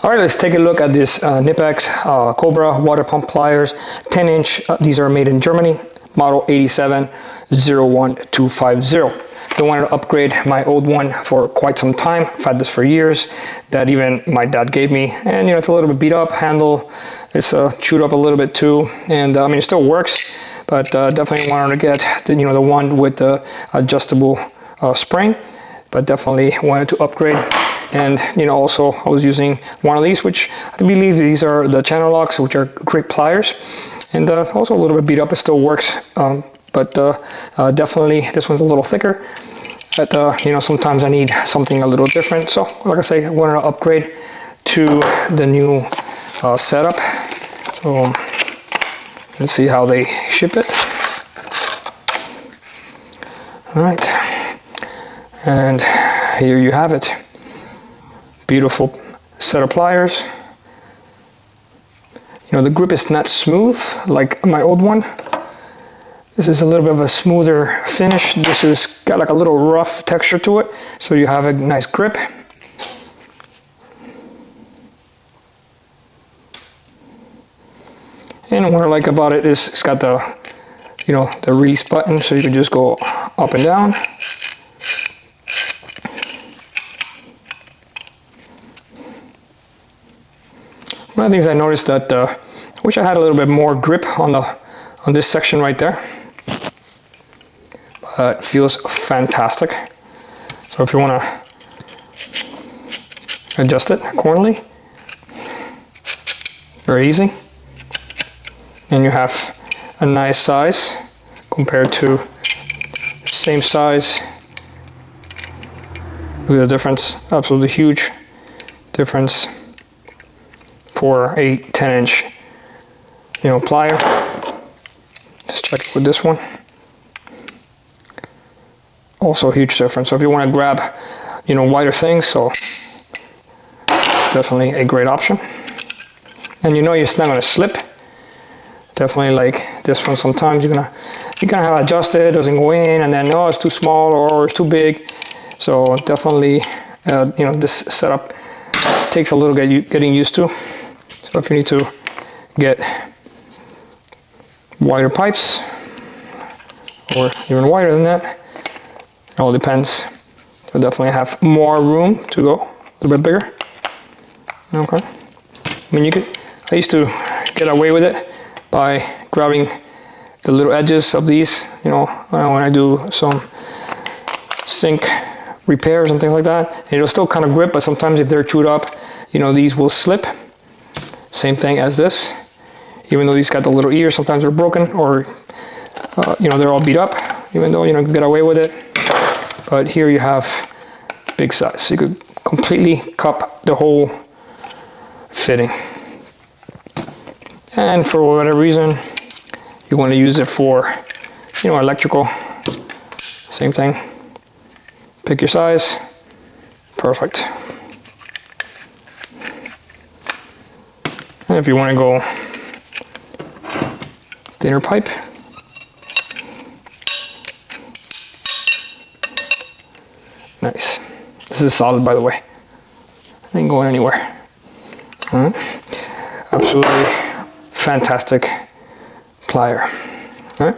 All right, let's take a look at this KNIPEX Cobra water pump pliers, 10-inch. These are made in Germany, model 8701250. I wanted to upgrade my old one for quite some time. I've had this for years, that even my dad gave me, and it's a little bit beat up. Handle is chewed up a little bit too, and I mean, it still works, but definitely wanted to get the one with the adjustable spring, but definitely wanted to upgrade. And also I was using one of these, which I believe these are the channel locks, which are great pliers, and also a little bit beat up. It still works, but definitely this one's a little thicker. But sometimes I need something a little different. So like I say, I wanted to upgrade to the new setup. So let's see how they ship it. All right, and here you have it. Beautiful set of pliers. The grip is not smooth like my old one. This is a little bit of a smoother finish. This has got like a little rough texture to it, so you have a nice grip. And what I like about it is it's got the the release button, so you can just go up and down. One of the things I noticed that I wish I had a little bit more grip on this section right there. It feels fantastic. So if you want to adjust it accordingly, very easy. And you have a nice size compared to the same size. Look at the difference, absolutely huge difference for a 10-inch plier. Let's check it with this one. Also a huge difference. So if you want to grab wider things, so definitely a great option. And it's not going to slip. Definitely like this one, sometimes you're gonna have to adjust it, doesn't go in, and then it's too small or it's too big. So definitely this setup takes a little getting used to. So if you need to get wider pipes or even wider than that, it all depends. So definitely have more room to go, a little bit bigger. Okay. I mean, I used to get away with it by grabbing the little edges of these, when I do some sink repairs and things like that. And it'll still kind of grip, but sometimes if they're chewed up, these will slip. Same thing as this. Even though these got the little ears, sometimes they're broken, or they're all beat up, even though you can get away with it. But here you have big size, so you could completely cup the whole fitting. And for whatever reason you want to use it for electrical, same thing. Pick your size. Perfect. And if you want to go thinner pipe, nice. This is solid, by the way. It ain't going anywhere. Absolutely fantastic plier. All right.